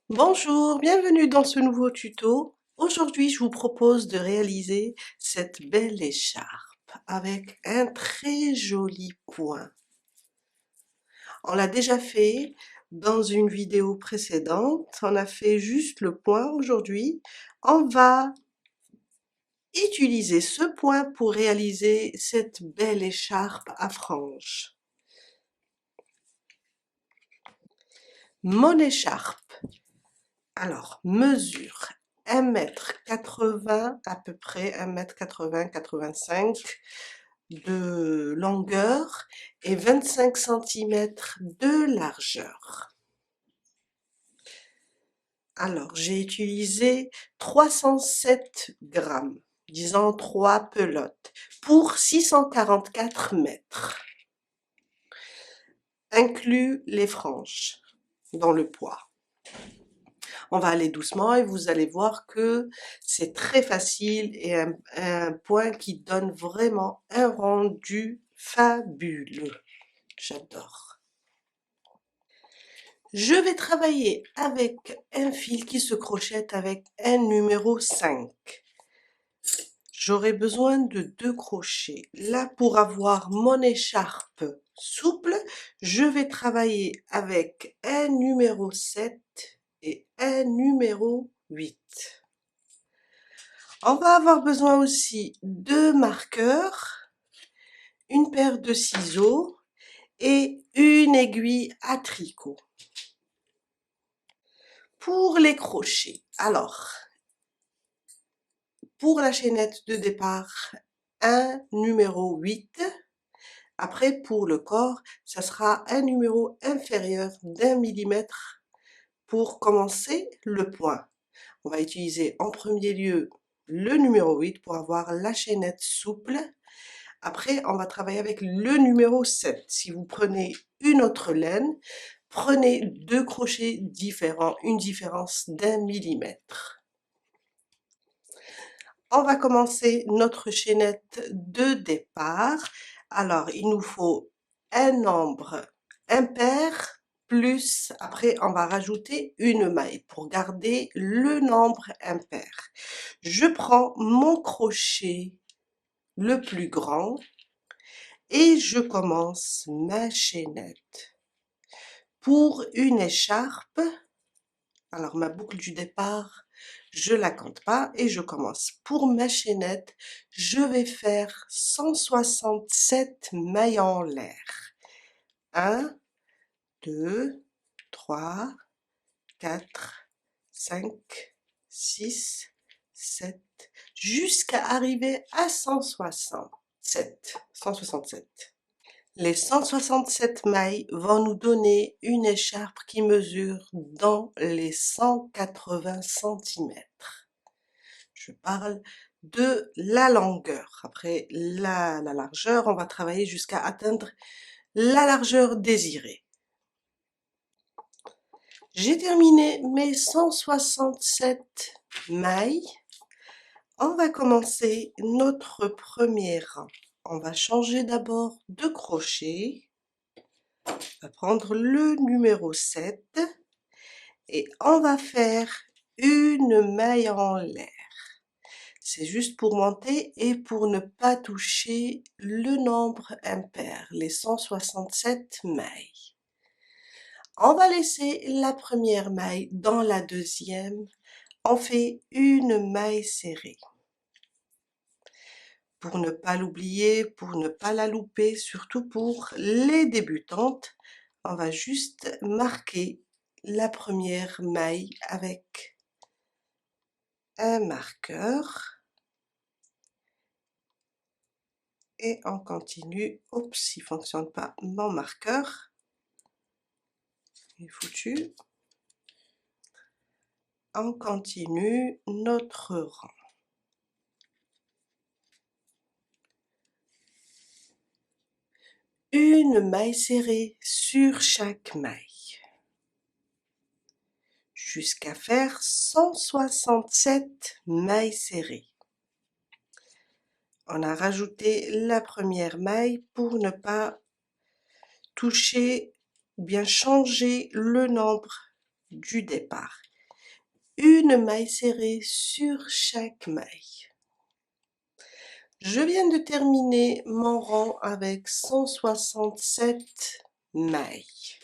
Bonjour, bienvenue dans ce nouveau tuto. Aujourd'hui, je vous propose de réaliser cette belle écharpe avec un très joli point. On l'a déjà fait dans une vidéo précédente, on a fait juste le point. Aujourd'hui, on va utiliser ce point pour réaliser cette belle écharpe à franges. Mon écharpe, alors, mesure 1,80 m à peu près, 1,80 m, 85 de longueur et 25 cm de largeur. Alors, j'ai utilisé 307 grammes, disons 3 pelotes, pour 644 mètres, inclus les franges dans le poids. On va aller doucement et vous allez voir que c'est très facile et un point qui donne vraiment un rendu fabuleux. J'adore. Je vais travailler avec un fil qui se crochette avec un numéro 5. J'aurai besoin de 2 crochets. Là, pour avoir mon écharpe souple, je vais travailler avec un numéro 7 et un numéro 8. On va avoir besoin aussi de marqueurs, une paire de ciseaux et une aiguille à tricot. Pour les crochets, alors, pour la chaînette de départ, un numéro 8. Après, pour le corps, ça sera un numéro inférieur d'1 millimètre pour commencer le point. On va utiliser en premier lieu le numéro 8 pour avoir la chaînette souple. Après, on va travailler avec le numéro 7. Si vous prenez une autre laine, prenez 2 crochets différents, une différence d'1 millimètre. On va commencer notre chaînette de départ. Alors, il nous faut un nombre impair, plus, après, on va rajouter une maille pour garder le nombre impair. Je prends mon crochet le plus grand et je commence ma chaînette. Pour une écharpe, alors ma boucle du départ, je la compte pas et je commence. Pour ma chaînette, je vais faire 167 mailles en l'air. 1, 2, 3, 4, 5, 6, 7, jusqu'à arriver à 167. 167. Les 167 mailles vont nous donner une écharpe qui mesure dans les 180 cm. Je parle de la longueur. Après la largeur, on va travailler jusqu'à atteindre la largeur désirée. J'ai terminé mes 167 mailles. On va commencer notre premier rang. On va changer d'abord de crochet. On va prendre le numéro 7 et on va faire une maille en l'air. C'est juste pour monter et pour ne pas toucher le nombre impair, les 167 mailles. On va laisser la première maille dans la deuxième. On fait une maille serrée. Pour ne pas l'oublier, pour ne pas la louper, surtout pour les débutantes, on va juste marquer la première maille avec un marqueur et on continue. Oups, il ne fonctionne pas mon marqueur, il est foutu. On continue notre rang. Une maille serrée sur chaque maille jusqu'à faire 167 mailles serrées. On a rajouté la première maille pour ne pas toucher ou bien changer le nombre du départ. une maille serrée sur chaque maille. Je viens de terminer mon rang avec 167 mailles.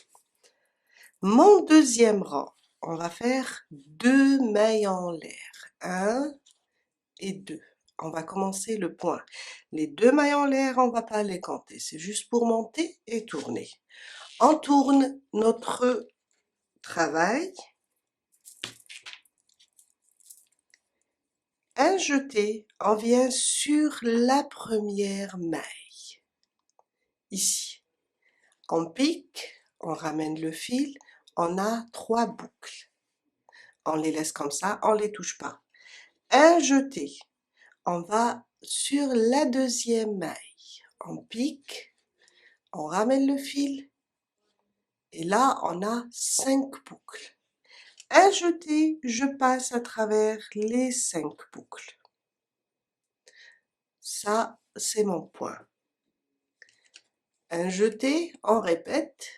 Mon deuxième rang, on va faire 2 mailles en l'air, 1 et 2. On va commencer le point. Les 2 mailles en l'air, on va pas les compter, c'est juste pour monter et tourner. On tourne notre travail. Un jeté, on vient sur la première maille. Ici, on pique, on ramène le fil, on a 3 boucles. On les laisse comme ça, on les touche pas. Un jeté, on va sur la deuxième maille. On pique, on ramène le fil, et là, on a 5 boucles. Un jeté, je passe à travers les 5 boucles. Ça, c'est mon point. Un jeté, on répète,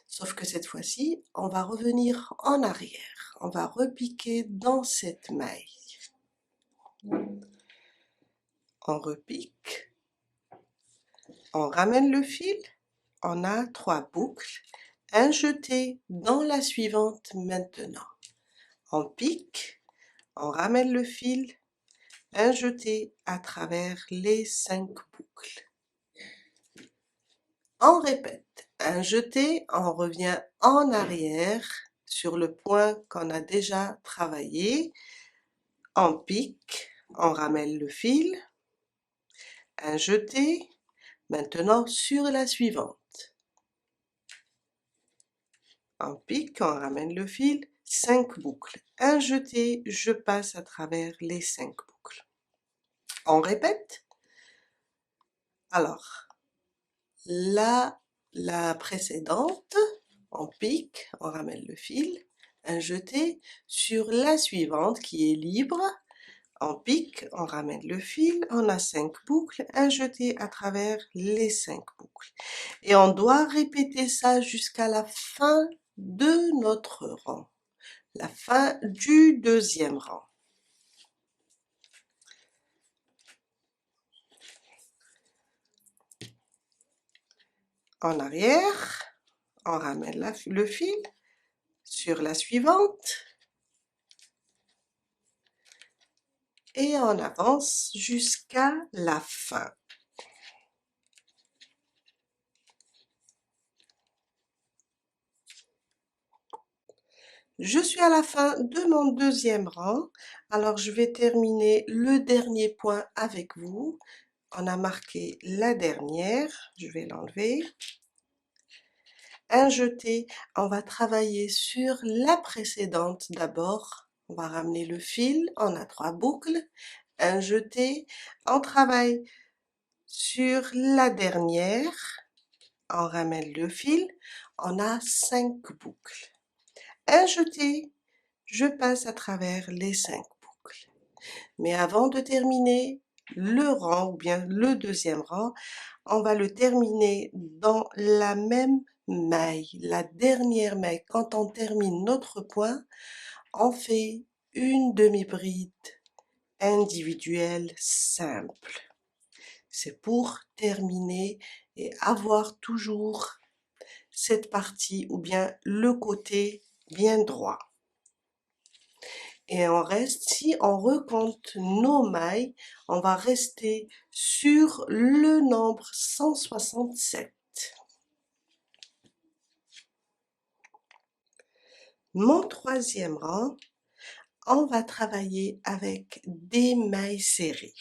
sauf que cette fois-ci, on va revenir en arrière. On va repiquer dans cette maille. On repique, on ramène le fil, on a 3 boucles. Un jeté dans la suivante maintenant. On pique, on ramène le fil, un jeté à travers les 5 boucles. On répète, un jeté, on revient en arrière sur le point qu'on a déjà travaillé. On pique, on ramène le fil, un jeté, maintenant sur la suivante. On pique, on ramène le fil, 5 boucles. Un jeté, je passe à travers les 5 boucles. On répète. Alors, la précédente, on pique, on ramène le fil, un jeté sur la suivante qui est libre, on pique, on ramène le fil, on a 5 boucles, un jeté à travers les 5 boucles. Et on doit répéter ça jusqu'à la fin de notre rang, la fin du deuxième rang. En arrière, on ramène le fil sur la suivante et on avance jusqu'à la fin. Je suis à la fin de mon deuxième rang, alors je vais terminer le dernier point avec vous. On a marqué la dernière, je vais l'enlever. Un jeté, on va travailler sur la précédente d'abord. On va ramener le fil, on a 3 boucles. Un jeté, on travaille sur la dernière, on ramène le fil, on a 5 boucles. Un jeté, je passe à travers les 5 boucles. Mais avant de terminer le rang ou bien le deuxième rang, on va le terminer dans la même maille, la dernière maille. Quand on termine notre point, on fait une demi-bride individuelle simple. C'est pour terminer et avoir toujours cette partie ou bien le côté bien droit. Et on reste, si on recompte nos mailles, on va rester sur le nombre 167. Mon troisième rang, on va travailler avec des mailles serrées.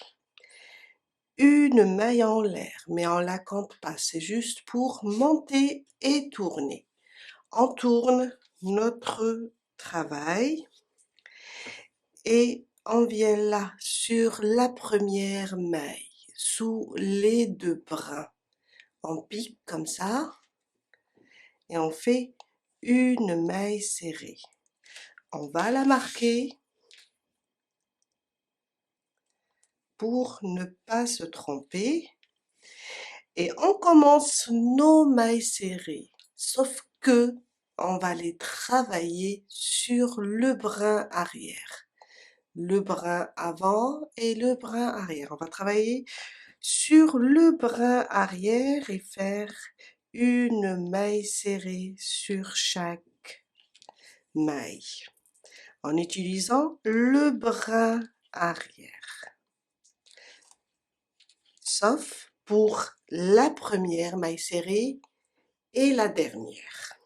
Une maille en l'air, mais on la compte pas, c'est juste pour monter et tourner. On tourne notre travail et on vient là sur la première maille, sous les 2 brins. On pique comme ça et on fait une maille serrée. On va la marquer pour ne pas se tromper. Et on commence nos mailles serrées, sauf que on va les travailler sur le brin arrière. Le brin avant et le brin arrière. On va travailler sur le brin arrière et faire une maille serrée sur chaque maille en utilisant le brin arrière. Sauf pour la première maille serrée et la dernière.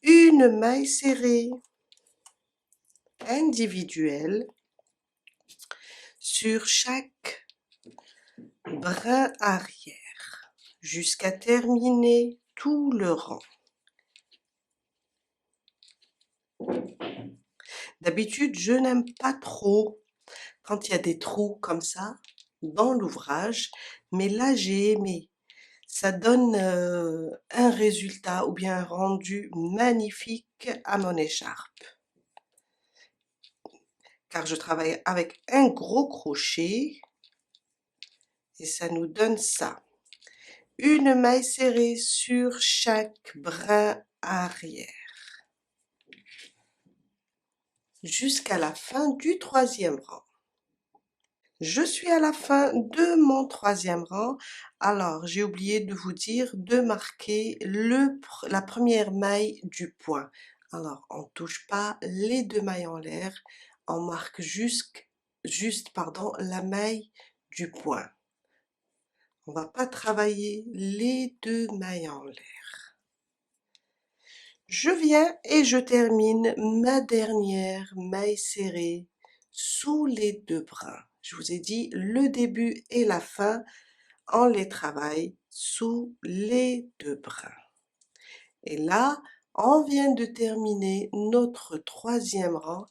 Une maille serrée individuelle sur chaque brin arrière jusqu'à terminer tout le rang. D'habitude, je n'aime pas trop quand il y a des trous comme ça dans l'ouvrage, mais là j'ai aimé. Ça donne un résultat ou bien un rendu magnifique à mon écharpe. Car je travaille avec un gros crochet et ça nous donne ça. Une maille serrée sur chaque brin arrière jusqu'à la fin du troisième rang. Je suis à la fin de mon troisième rang. Alors, j'ai oublié de vous dire de marquer la première maille du point. Alors, on ne touche pas les deux mailles en l'air, on marque juste la maille du point. On va pas travailler les deux mailles en l'air. Je viens et je termine ma dernière maille serrée sous les deux brins. Je vous ai dit le début et la fin, on les travaille sous les deux brins. Et là, on vient de terminer notre troisième rang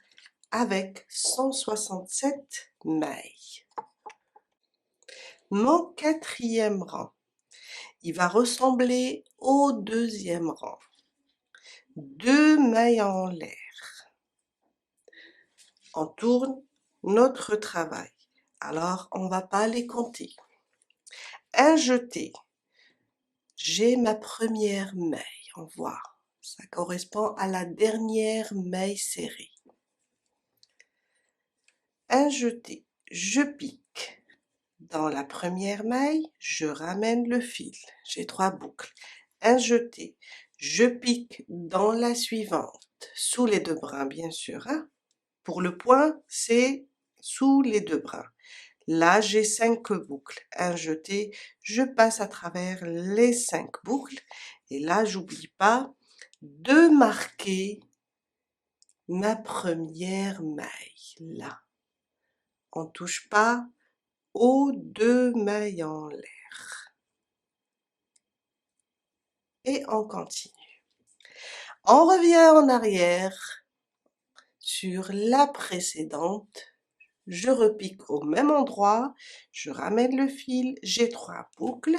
avec 167 mailles. Mon quatrième rang, il va ressembler au deuxième rang. Deux mailles en l'air. On tourne notre travail. Alors, on va pas les compter. Un jeté. J'ai ma première maille. On voit, ça correspond à la dernière maille serrée. Un jeté. Je pique. Dans la première maille, je ramène le fil. J'ai 3 boucles. Un jeté. Je pique dans la suivante, sous les deux brins, bien sûr. Hein? Pour le point, c'est sous les deux brins. Là, j'ai 5 boucles. Un jeté, je passe à travers les 5 boucles. Et là, j'oublie pas de marquer ma première maille. Là, on touche pas aux deux mailles en l'air. Et on continue. On revient en arrière sur la précédente. Je repique au même endroit, je ramène le fil, j'ai 3 boucles,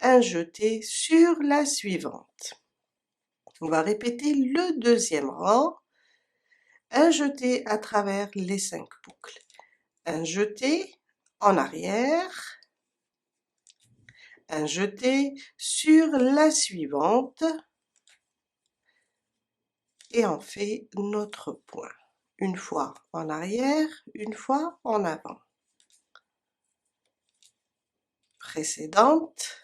un jeté sur la suivante. On va répéter le deuxième rang, un jeté à travers les 5 boucles, un jeté en arrière, un jeté sur la suivante et on fait notre point. Une fois en arrière, une fois en avant. Précédente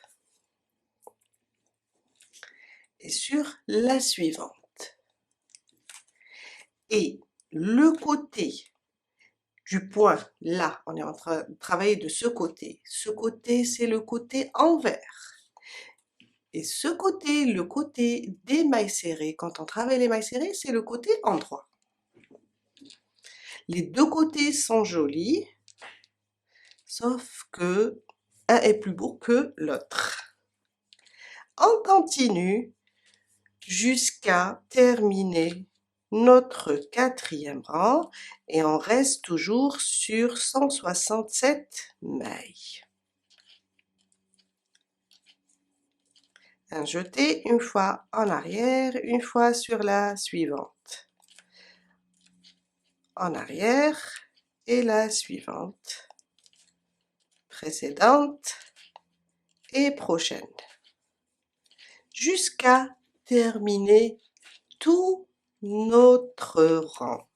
et sur la suivante. Et le côté du point, là, on est en train de travailler de ce côté. Ce côté, c'est le côté envers. Et ce côté, le côté des mailles serrées, quand on travaille les mailles serrées, c'est le côté endroit. Les deux côtés sont jolis, sauf que un est plus beau que l'autre. On continue jusqu'à terminer notre quatrième rang et on reste toujours sur 167 mailles. Un jeté, une fois en arrière, une fois sur la suivante. En arrière et la suivante. Précédente et prochaine. Jusqu'à terminer tout notre rang.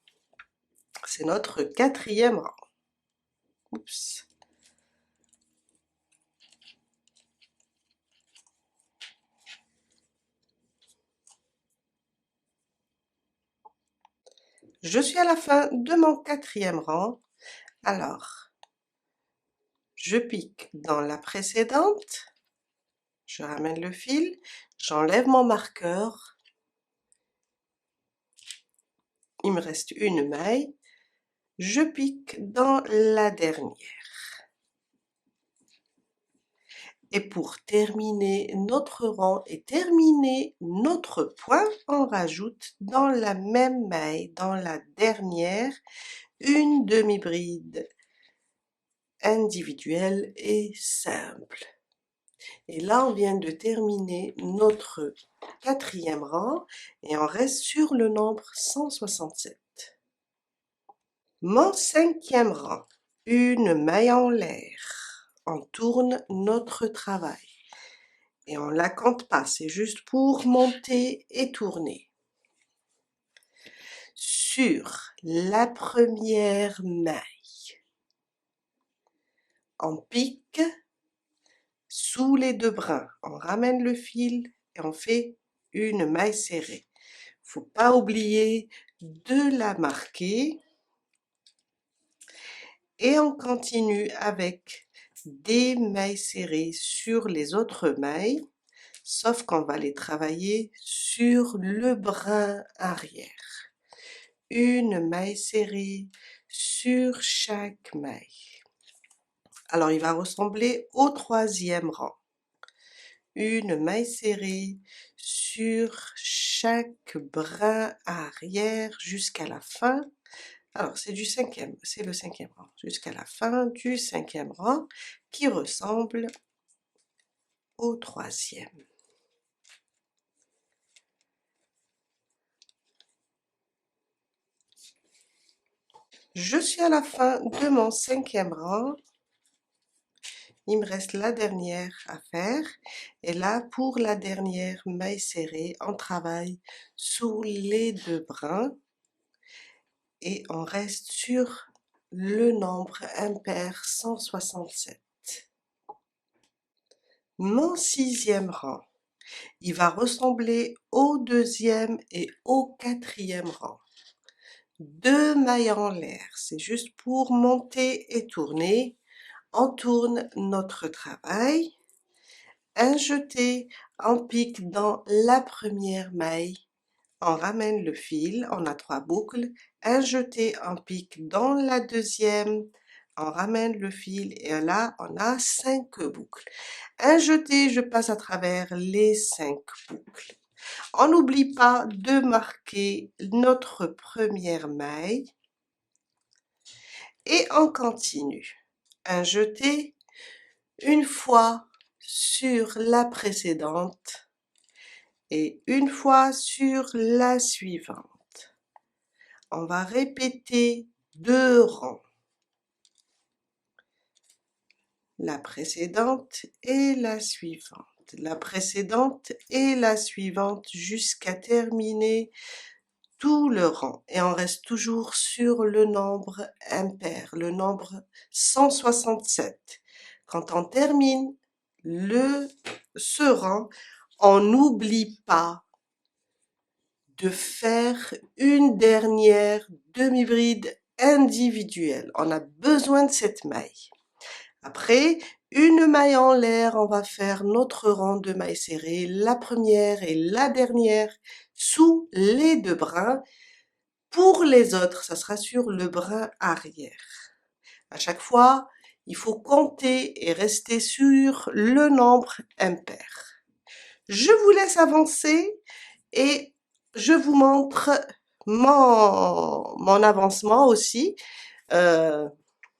C'est notre 4e rang. Oups. Je suis à la fin de mon 4e rang. Alors, je pique dans la précédente, je ramène le fil, j'enlève mon marqueur, il me reste une maille, je pique dans la dernière. Et pour terminer notre rang et terminer notre point, on rajoute dans la même maille, dans la dernière, une demi-bride individuelle et simple. Et là, on vient de terminer notre 4e rang et on reste sur le nombre 167. Mon 5e rang, une maille en l'air. On tourne notre travail. Et on la compte pas, c'est juste pour monter et tourner. Sur la première maille, on pique sous les 2 brins, on ramène le fil et on fait une maille serrée. Faut pas oublier de la marquer et on continue avec des mailles serrées sur les autres mailles, sauf qu'on va les travailler sur le brin arrière. Une maille serrée sur chaque maille. Alors il va ressembler au 3e rang. Une maille serrée sur chaque brin arrière jusqu'à la fin. Alors c'est le 5e rang, jusqu'à la fin du 5e rang qui ressemble au 3e. Je suis à la fin de mon 5e rang. Il me reste la dernière à faire. Et là, pour la dernière maille serrée, on travaille sous les 2 brins. Et on reste sur le nombre impair 167. Mon 6e rang, il va ressembler au 2e et au 4e rang. 2 mailles en l'air, c'est juste pour monter et tourner. On tourne notre travail. Un jeté, on pique dans la première maille. On ramène le fil, on a 3 boucles. Un jeté, on pique dans la deuxième. On ramène le fil et là, on a 5 boucles. Un jeté, je passe à travers les 5 boucles. On n'oublie pas de marquer notre première maille. Et on continue. Un jeté, une fois sur la précédente et une fois sur la suivante. On va répéter 2 rangs. La précédente et la suivante. La précédente et la suivante jusqu'à terminer tout le rang. Et on reste toujours sur le nombre impair, le nombre 167. Quand on termine ce rang, on n'oublie pas de faire une dernière demi-bride individuelle. On a besoin de cette maille. Après, une maille en l'air, on va faire notre rang de mailles serrées, la première et la dernière sous les 2 brins. Pour les autres, ça sera sur le brin arrière. À chaque fois, il faut compter et rester sur le nombre impair. Je vous laisse avancer et je vous montre mon avancement aussi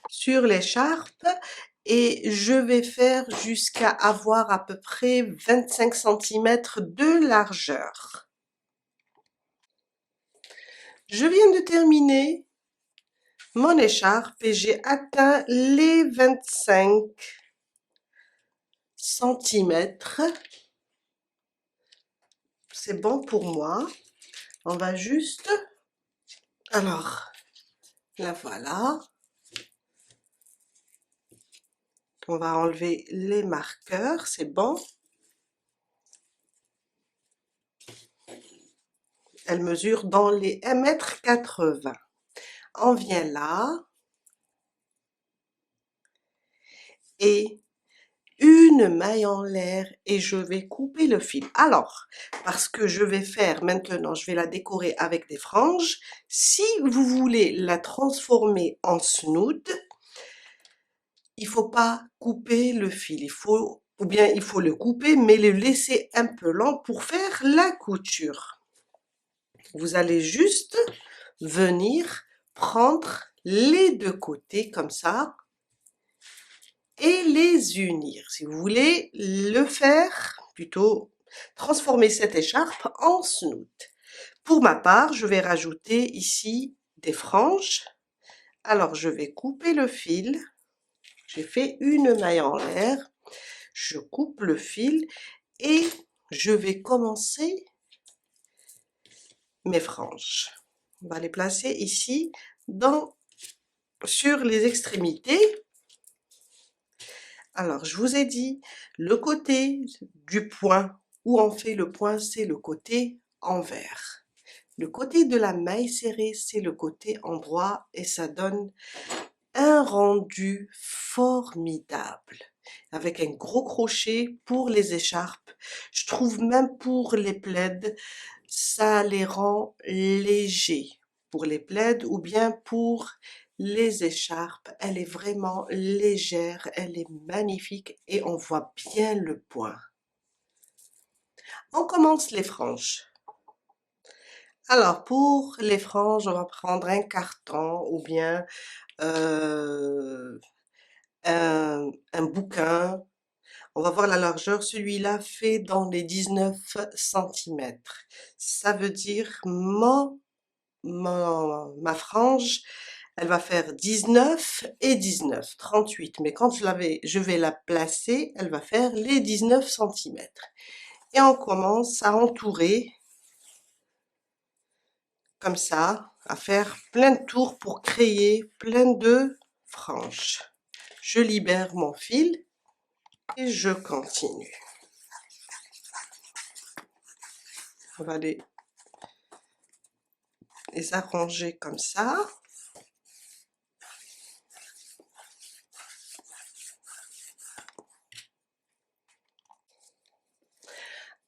sur l'écharpe et je vais faire jusqu'à avoir à peu près 25 cm de largeur. Je viens de terminer mon écharpe et j'ai atteint les 25 cm. C'est bon pour moi. On va juste, alors, la voilà. On va enlever les marqueurs, c'est bon. Elle mesure dans les 1,80 m. On vient là et une maille en l'air et je vais couper le fil. Alors, parce que je vais faire maintenant, je vais la décorer avec des franges. Si vous voulez la transformer en snood, il faut pas couper le fil. Ou bien il faut le couper, mais le laisser un peu lent pour faire la couture. Vous allez juste venir prendre les deux côtés comme ça et les unir. Si vous voulez le faire, plutôt transformer cette écharpe en snood. Pour ma part, je vais rajouter ici des franges. Alors je vais couper le fil. J'ai fait une maille en l'air. Je coupe le fil et je vais commencer mes franges. On va les placer ici sur les extrémités. Alors, je vous ai dit, le côté du point où on fait le point, c'est le côté envers. Le côté de la maille serrée, c'est le côté endroit et ça donne un rendu formidable. Avec un gros crochet pour les écharpes. Je trouve même pour les plaids, ça les rend légers. Pour les plaids ou bien pour les écharpes, elle est vraiment légère, elle est magnifique et on voit bien le point. On commence les franges. Alors pour les franges, on va prendre un carton ou bien euh, un bouquin. On va voir la largeur. Celui-là fait dans les 19 cm. Ça veut dire ma frange, elle va faire 19 et 19, 38. Mais quand je vais la placer, elle va faire les 19 cm. Et on commence à entourer, comme ça, à faire plein de tours pour créer plein de franges. Je libère mon fil et je continue. On va les arranger comme ça.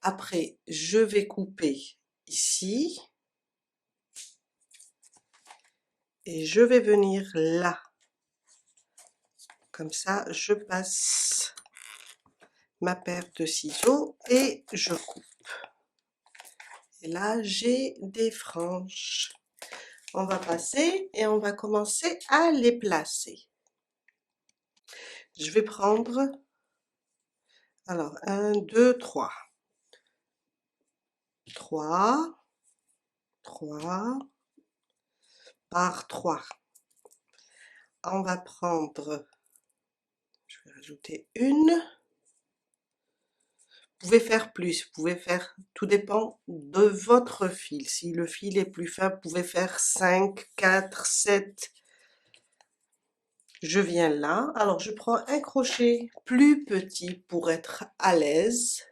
Après, je vais couper ici. Et je vais venir là. Comme ça, je passe ma paire de ciseaux et je coupe. Et là, j'ai des franges. On va passer et on va commencer à les placer. Je vais prendre, alors, 1, 2, 3. 3, 3, par 3. On va prendre, je vais rajouter une. Vous pouvez faire plus, vous pouvez faire, tout dépend de votre fil. Si le fil est plus fin, vous pouvez faire 5, 4, 7. Je viens là, alors je prends un crochet plus petit pour être à l'aise.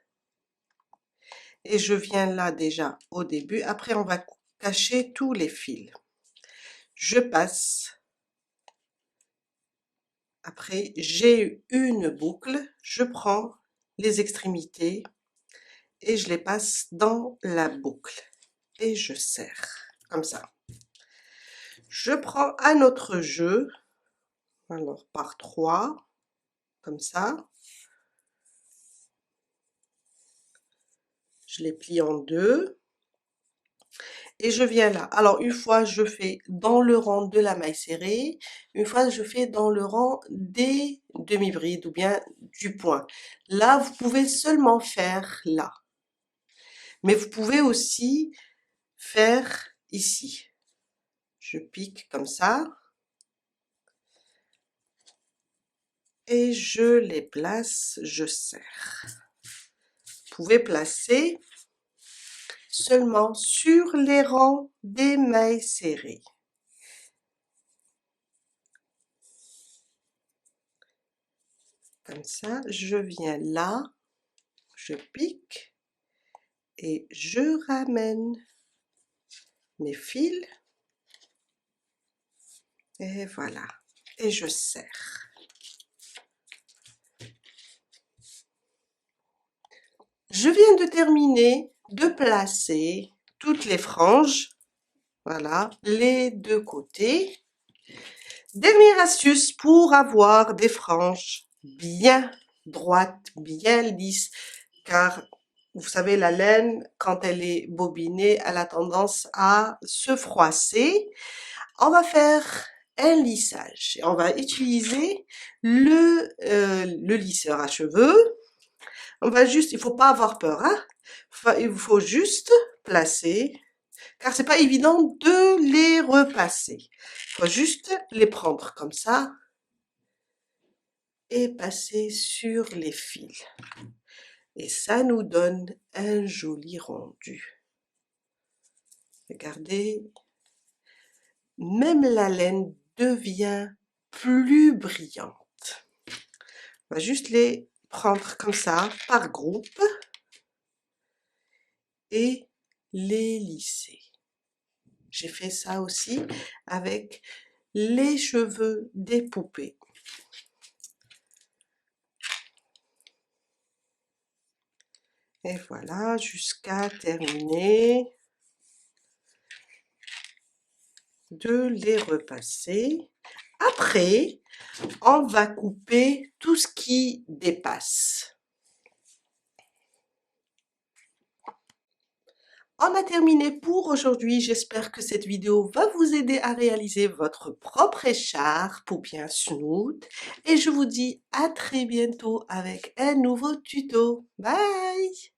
Et je viens là déjà au début, après on va cacher tous les fils. Je passe. Après, j'ai une boucle, je prends les extrémités et je les passe dans la boucle et je serre comme ça. Je prends un autre jeu, alors par 3 comme ça, je les plie en deux et je viens là. Alors une fois je fais dans le rang de la maille serrée, une fois je fais dans le rang des demi-brides ou bien du point. Là vous pouvez seulement faire là, mais vous pouvez aussi faire ici. Je pique comme ça et je les place, je serre. Vous pouvez placer seulement sur les rangs des mailles serrées. Comme ça, je viens là, je pique et je ramène mes fils et voilà, et je serre. Je viens de terminer de placer toutes les franges, voilà, les deux côtés. Dernière astuce pour avoir des franges bien droites, bien lisses, car vous savez, la laine, quand elle est bobinée, elle a tendance à se froisser. On va faire un lissage. On va utiliser le lisseur à cheveux. On va juste, il faut pas avoir peur, hein. Il faut juste placer, car c'est pas évident de les repasser. Il faut juste les prendre comme ça et passer sur les fils. Et ça nous donne un joli rendu. Regardez, même la laine devient plus brillante. On va juste les prendre comme ça, par groupe, et les lisser. J'ai fait ça aussi avec les cheveux des poupées. Et voilà, jusqu'à terminer de les repasser. Après, on va couper tout ce qui dépasse. On a terminé pour aujourd'hui. J'espère que cette vidéo va vous aider à réaliser votre propre écharpe ou bien snoot. Et je vous dis à très bientôt avec un nouveau tuto. Bye!